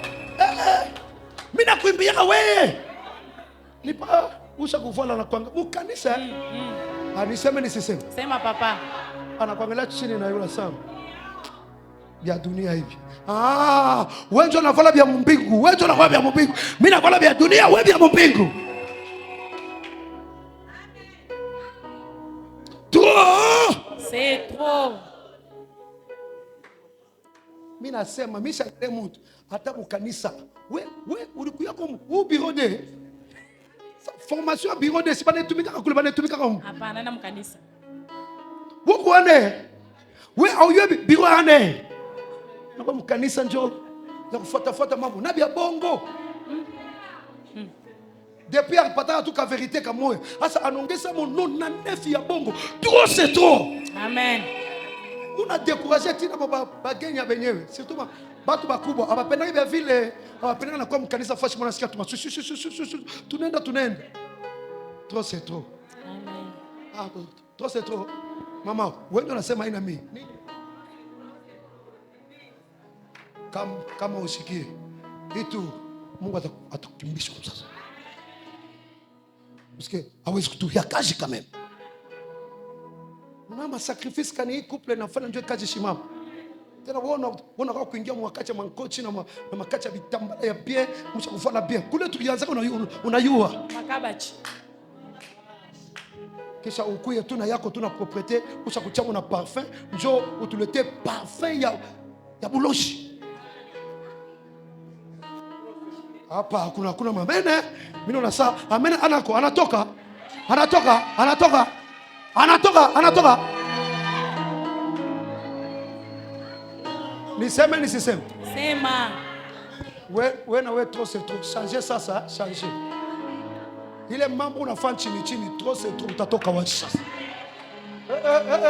Mina kuimbia we. Ni pa usha kuvala na kwanga mu kanisa. Aniseme nisiseme. Sema papa. Anakuangalia chini na yule sawa. Bia dunia hivi. Wewe ndio unavala bia mbingu, wewe ndio unavala bia mbingu. Mimi navala bia dunia, wewe bia mbingu. Trop. C'est trop. Mimi nasema mimi shakile mtu hata mkanisa. Wewe ulikuwa kama bureau de formation bureau de sipane tumika kule bane tumika kama. Hapana na mkanisa. Buku ane. Wewe au yeye bureau ane. Nako mkanisa njoo za kufuata mambo na bia bongo. Depuis alipata tu ka vérité kama moyo. Sasa anaongeza mono na nefi ya bongo. Trop c'est trop. Amen. Una décourager tina bagenya benyewe. Surtout batu bakubwa abapenda bia vile abapenda na kwa mkanisa fashi mwana sikia tunaenda. Trop c'est trop. Amen. Trop c'est trop. Mama, wewe ndio unasema haina mimi. Kama usikie hitu Mungu atakukimbisha kwa sasa. Usikie hawezi kutuhia kazi kama mimi. Mama sacrifice kani hii couple nafanya njoo kazi shimama. Tena uona kwa kuingia mwakacha mankochi na makacha vitambala ya bien, mshakufana bien. Kule tulianza unayua. Makabachi. Kisha ukuye tuna yako tuna propriété, ushakuchamu na parfum, njoo utulete parfum ya buloshi. Hapa hakuna mamene. Mimi nasa amene anatoka. Niseme nisiseme. Sema. Wewe na wewe trop c'est trop. Changer ça, changer. Ile mambo unafanya chini trop c'est trop utatoka wapi sasa?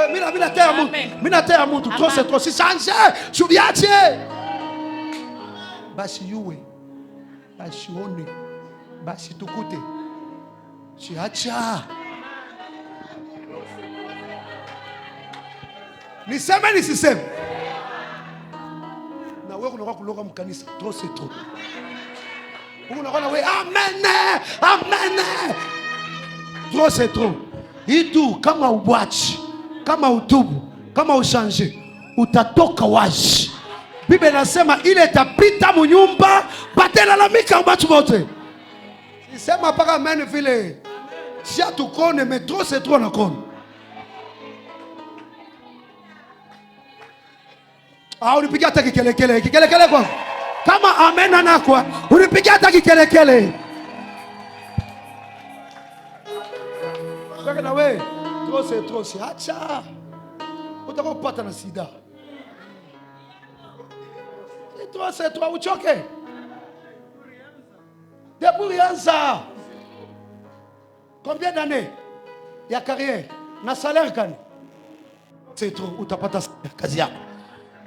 Mimi natea mtu trop c'est trop. Si changer, subiache. Basi yuwe. Basi one. Basi tukute. Chiacha. Niseme nisiseme. Na wewe unakuwa kuloga mkanisa trop c'est trop. Unakuwa na wewe amen. Trop c'est trop. Itu kama ubwachi, kama utubu, kama ushanje, utatoka wazi. Biblia inasema ile itapita mnyumba batelalamika watu wote. Sisema paka amen vile. Si atukone mais trop c'est trop na kone. Ulipigia hata kikelekele kwa. Kama amen anakwa, ulipigia hata kikelekele. Sasa na wewe, trop c'est acha. Utakopata na sida. C'est trop uchoke. Depuis rianza. Combien d'années? Ya carrière, na salaire kani? C'est trop utapata kazi yako.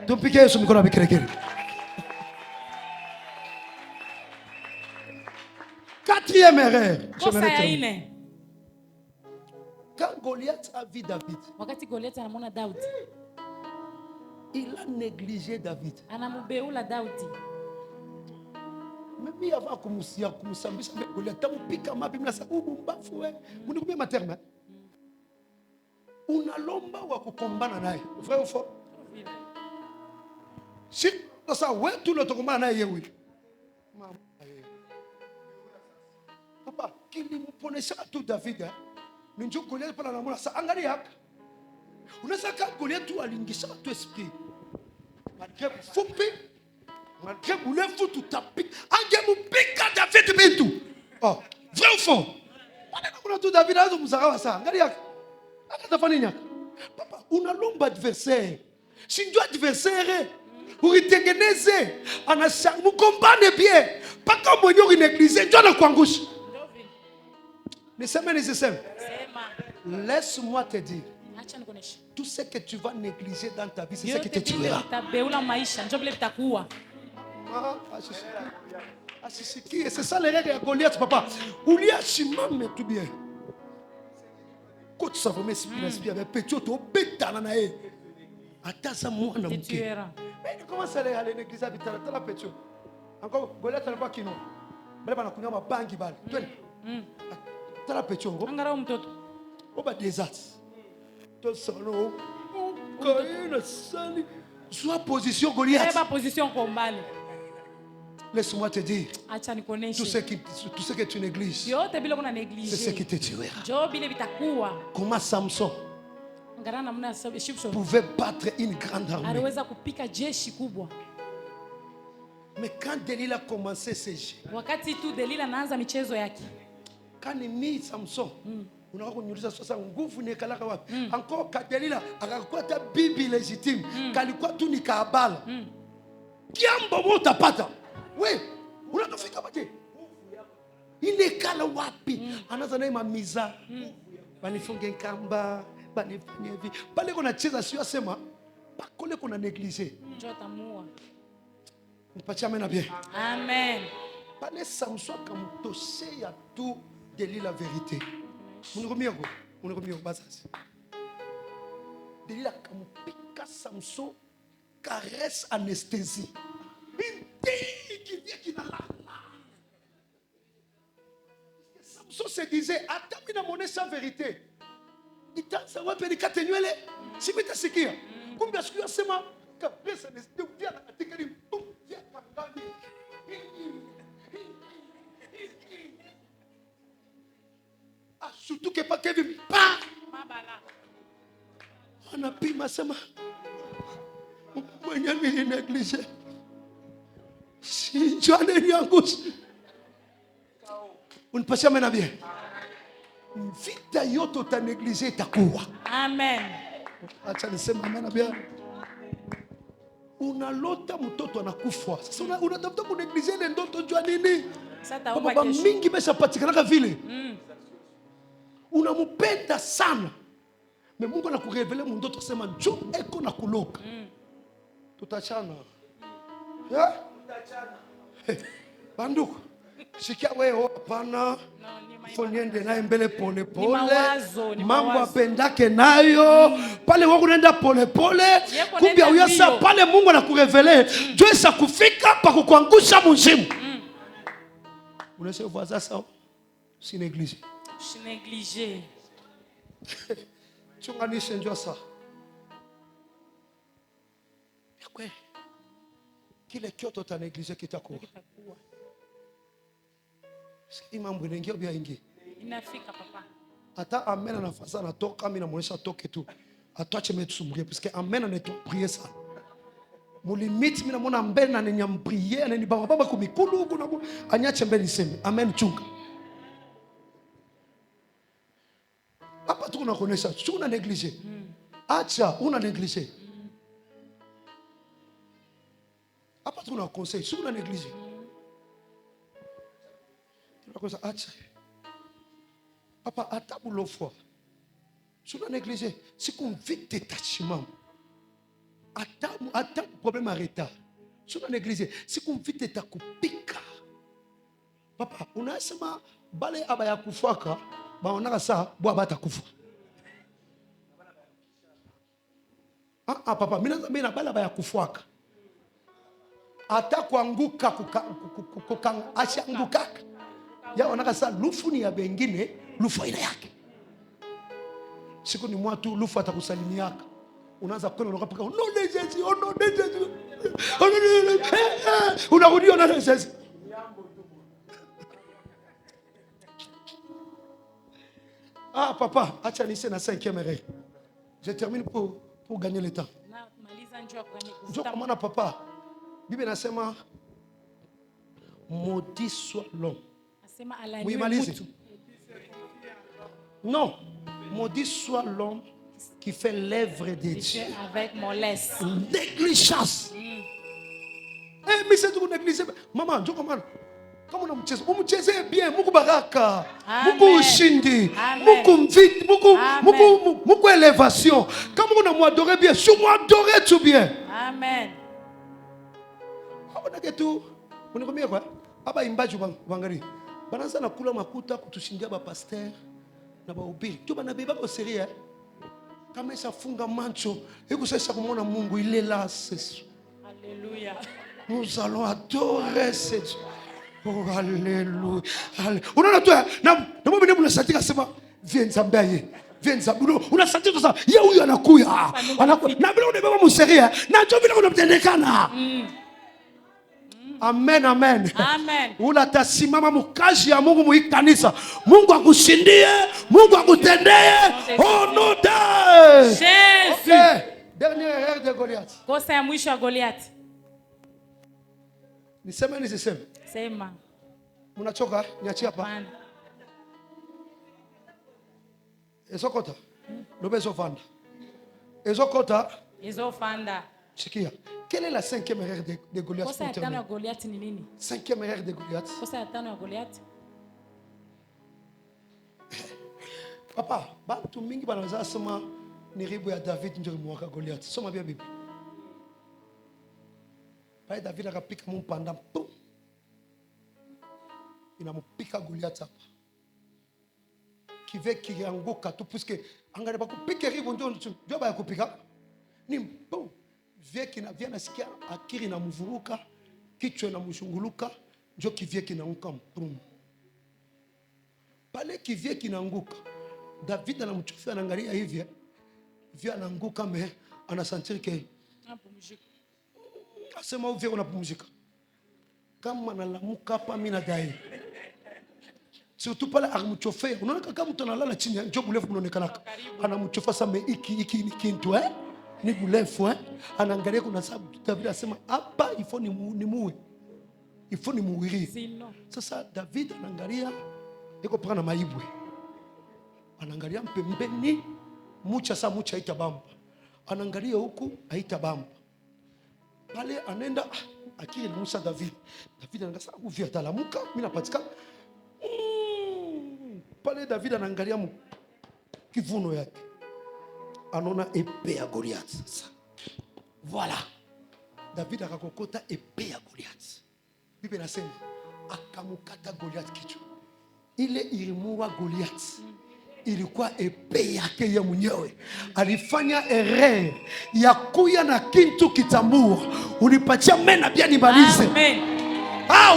Tumpike Yesu mikono ya vigelegele. Quatrième erreur. Kosa ya ine. Quand Goliath a vu David, Wakati Goliath anamwona Daudi, il a négligé David. anamubeula Daudi. Même avant kumsambisha Goliath, tamupika mabi mnasa ubumbafu we. Mnikumie materme. Unalomba wa kukombana naye. Vrai ou faux? Si sasa wetu ndio tukombana naye yewe. Mama. Papa, kilimponesha tu David. Ninjo Goliath pala namona sa angalia. Unaweza kama Goliath tu alingisha tu esprit. Malgré fupi, malgré urefu tutapika. Angemupika David bintu. Oh, vrai ou faux? Wana kuna tu David azo mzagawa sa. Angalia. Akatafanya nini? Papa, unalomba adversaire. Si ndio adversaire, uritengeneze, mkombane bien. Paka mwenye uneglize ndio anakuangusha. Niseme. Laisse-moi te dire. Tout ce que tu vas négliger dans ta vie, c'est ce qui te tuera. C'est ça les règles de Goliath, papa. Oulia chimame tout bien. Quand tu savais m'inspirer avec petit auto bétana nae. Attends ça moi na muke. Mais comment ça aller l'église habitante la petit. Encore Goliath n'a pas qui non. Bale na kunya mabangi bale. Tala petit ngo. Angara mtoto. Oba desert. To sono. Kaina sali. Soit position Goliath. Eba position kombali. Laisse-moi te dire. Acha nikoneshe. Tout ce que tu négliges. Yote bila kuna neglige. C'est ce qui te tuera. Jo bile bitakuwa. Comment Samson pouvait battre une grande armée. Aliweza kupika jeshi kubwa. Mais quand Delilah commençait ses jeux. Wakati tu Delilah anaanza michezo yake. Quand ni Samson. Unaona kunyuliza sasa nguvu ni kalaka wapi? Encore quand Delilah akakuwa ta bibi légitime. Kalikuwa tu ni kaabala. Kiambo mo utapata. We, unatofika baje? Ile kala wapi? Anaanza na mamiza. Banifunge kamba, banifanye hivi. Pale kuna cheza sio sema, pakole kuna négliger. Njoo tamua. Nipatie amen bien. Amen. Pale Samson kamtoshe ya tu Delilah la vérité. Munikomia bazazi. Delilah kampika Samson caresse anesthésie. Samson se disait, attends, il a monnaie sans vérité. Il t'a ça va pédica tenuele. Si tu sikia, comme bien sûr c'est ma caprice de bien à tikali. Ah surtout que pas Kevin pas. On a pris ma sama. Mwenye ni négligé. Si tu as des yangus. On passe maintenant bien. Vita yoto ta négligé takuwa. Amen. Acha niseme amen bien. Unalota mtoto anakufa. Sasa unatafuta kunégligé ile ndoto jua nini? Sasa omba baba kesho. mingi meshapatikana vile. Unampenda sana. Mais Mungu anakurevele mtoto kusema njoo eko na kuloka. Tutachana. Yeah? Banduku. Sikia wewe hapana. Fonyende naye mbele pole pole. Mambo apendake nayo. Pale wewe unaenda pole pole. Kumbe uyasa pale Mungu anakurevele. Njoo isa kufika pa kukuangusha mzimu. Unaweza kuwaza sawa? Si négligé. Si négligé. Chunganishe njoo sawa. Yakwe. Kile kioto ta négligé kitakuwa. Mambo inaingia bia ingi. Inafika papa. Ata amen anafasa anatoka mimi namuonesha toke tu. Atuache metusumbukie parce que amen anaitwa prier sana. Mulimiti mimi namuona mbele na ninyamprier na nibaba kumikulu huko na anyache mbele niseme amen chunga. Hapa tu unakuonesha tu una négliger. Acha una négliger. Hapa tu una conseil, tu una négliger. Cosa acha. Papa atabulo fo. Tu n'as négligé. Si qu'on vite détachement. Hata problème à retard. Sur l'église, si vous vite ta kupika. Papa, unasema bale abaya kufaka, ba onaka sa bo abata kufa. Papa, mina bale abaya kufaka. Hata kuanguka ashanguka. Ya onaka sa lufu ni ya bengine, lufu ina yake. Siku ni mwatu lufu atakusalimiaka. Unaanza kwenda unakapika, no Jésus, oh no Jésus. Unarudia na Jésus. Papa, acha nise na 5e règle. Je termine pour gagner le temps. Ndio kwa maana papa, Biblia inasema maudit soit l'homme. Oui, malize. Non, maudit soit l'homme qui fait l'œuvre de Dieu avec mollesse. Négligence. Mais c'est tout négliger. Maman, je comprends. Kama unamchezea bien, Mungu baraka, Mungu ushindi, Mungu mvite, Mungu elevation. Kama unamwadorer bien, si mwadorer tout bien. Amen. Abona ketu, unikwambia kwa? Aba imbaji wangari. Banaanza na kula makuta kutushindia ba pasteur na ba ubiri. Tu bana beba kwa seria. Kama isa funga mancho, iko sasa kumwona Mungu il est là, c'est. Alléluia. Nous allons adorer ce Dieu. Oh, alléluia. Unaona tu na mimi mnasati kasema viens Nzambe. Viens Nzambe. Unasati tu sasa. Yeye huyu anakuya. Na bila unabeba mseria. Na njoo bila unamtendekana. Amen, amen. Amen. Unatasimama mkazi ya Mungu muikanisa. Mungu akushindie, Mungu akutendee. Oh no da. Jésus. Okay. Dernière erreur de Goliath. Kosa ya mwisho wa Goliath. Niseme nisiseme? Sema. Mnachoka? Niachie hapa. Ezokota. Lobe ezofanda. Ezokota. Ezofanda. Sikia. Quelle est la 5e erreur de Goliath? Kosa ya tano ya Goliath ni nini? 5e erreur de Goliath. Kosa ya tano ya Goliath. Papa, bantu mingi banaweza sema ni ribu ya David ndio mwaka Goliath. Soma Biblia. Pale David akapika mpanda. Inamupika Goliath hapa. Kive kianguka tu puisque angalia bakupika ribu ndio ba yakupika. Ni boom. Via nasikia akiri na mvuruka, kichwa na mshunguluka, ndio kivye kinaanguka mprum. Pale kivye kinaanguka, David anamchufia anaangalia hivi, vya anaanguka me anasentir ke Anapumzika. Asema uvye unapumzika. Kama nalamuka hapa mimi nadai. Surtout pale akamchofea. Unaona kama mtu analala chini, ndio bulefu unaonekana. Anamchofa sasa iki ni kintu ni bulefu anaangalia kuna sababu David asema hapa ifo ni muue. Ifo ni muwiri. Sasa David anaangalia iko paka na maibwe. Anaangalia mpembeni mucha haita bamba. Anaangalia huku haita bamba. Pale anaenda akili na Musa David. David anasema uvia talamuka mimi napatika. Pale David anaangalia kivuno yake. Anaona épée ya Goliath sasa. Voilà. David akakokota épée ya Goliath. Biblia inasema akamukata Goliath kichwa. Ile ilimuua Goliath. Ilikuwa épée yake ya mwenyewe. Alifanya erreur ya kuya na kintu kitambua. Unipatia mena pia nibalize. Amen.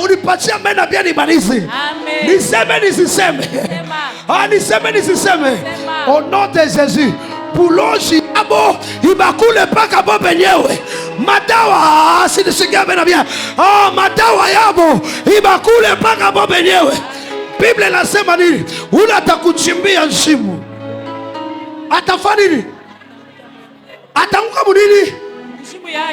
Unipatia mena pia nibalize. Amen. Niseme nisiseme. Sema. Niseme nisiseme. Sema. Au nom de Jésus. Puloji abo ibakule paka bo benyewe. Madawa sinisikia bena bia. Madawa yabo ibakule paka bo benyewe. Biblia inasema nini? Ule atakuchimbia shimo. Atafanya nini? Ataanguka munini?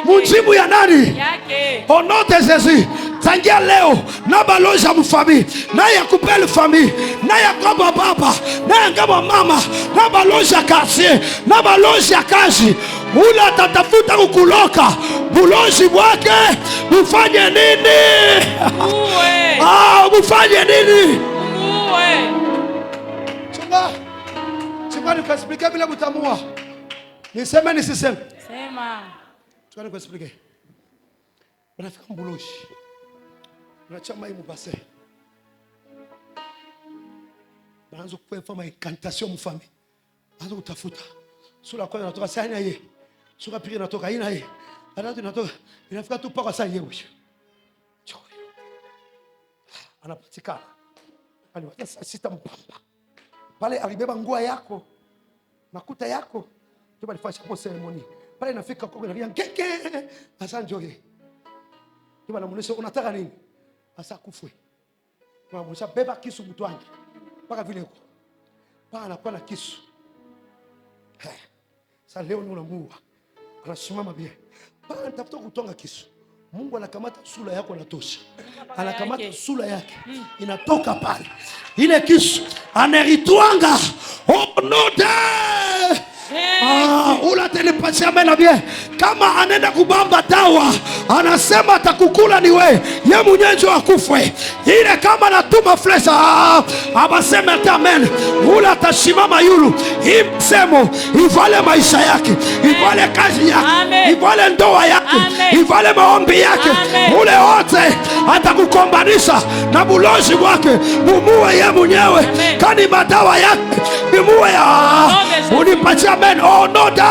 Mjibu ya nani? Yake. Au nom de Jésus. Tangia leo na baloja mfami na ya kupele fami na ya kama baba na ya kama mama na baloja kasi na baloja kazi ula tatafuta kukuloka buloji wake mfanye nini? Mfanye nini? Chunga nikasiplika bila kutamua. Niseme nisiseme? Sema. Tukana kuexpliquer. Unafika mbuloshi. Unachama hii mubase. Banaanza kufanya incantation mfami. Banaanza kutafuta. Sura kwanza inatoka sana yeye. Sura pili inatoka ina yeye. Alafu inatoka inafika tu paka sana yeye. Anapatikana. Aliwacha saa 6 mpamba. Pale alibeba nguo yako. Makuta yako. Ndio alifanya hapo ceremony. Pale inafika kwa kuna ngeke. Asa njoye. Ndio anamuonesha unataka nini? Asa kufwe. Anamuonesha beba kisu mtu wangu. Paka vile huko. Paka anakuwa na kisu. Sasa leo ni unamuua. Anasimama bia. Paka anatafuta kutonga kisu. Mungu anakamata sura yako na tosha. Anakamata sura yake. Inatoka pale. Ile kisu anaritwanga. Oh no de! Ula tenipatia mena bie. Kama anenda kubamba dawa, anasema atakukula ni we. Ye mwenyewe akufwe. Ile kama natuma flesha, abaseme ati amen. Ula atashimama yulu. Hii msemo, ivale maisha yake, ivale kazi yake, ivale ndoa yake, ivale maombi yake. Ule wote atakukombanisha na bulozi wake. Mumuwe ye mwenyewe. Kani madawa yake, mumuwe ya. Unipatia amen. Oh no da.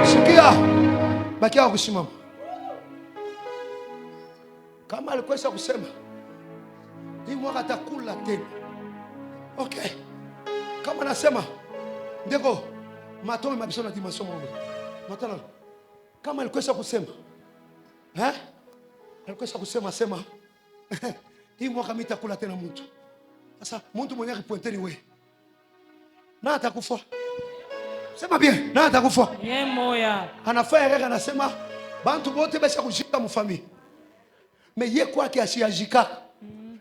Sikia. Bakia kusimama. Kama alikwenda kusema hii mwaka atakula tena. Okay. Kama nasema ndiko matome mabisona di masomo wewe. Matana. Kama alikwenda kusema alikwenda kusema sema hii mwaka mimi nitakula tena mtu. Sasa mtu mwenye akipointeni wewe. Na atakufa. Sema bien, na atakufa. Ye moya. Anafanya rega anasema bantu bote besha kushika mfamili. Meye kwake asiajika.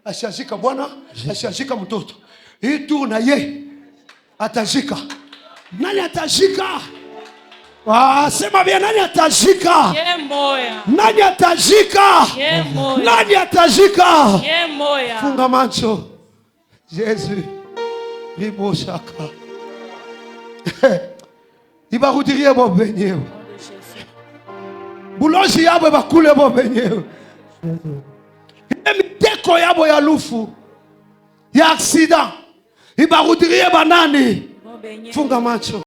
Asiajika bwana, asiajika mtoto. Hii tu na ye atajika. Nani atajika? Sema bien, nani atajika? Ye moya. Nani atajika? Ye moya. Nani atajika? Ye moya. Funga macho. Yesu. Libo shaka. Ibarudirie bo benyewe. Buloji yabo bakule bo benyewe. Miteko yabo ya lufu. Ya accident. Ibarudirie banani. Funga macho.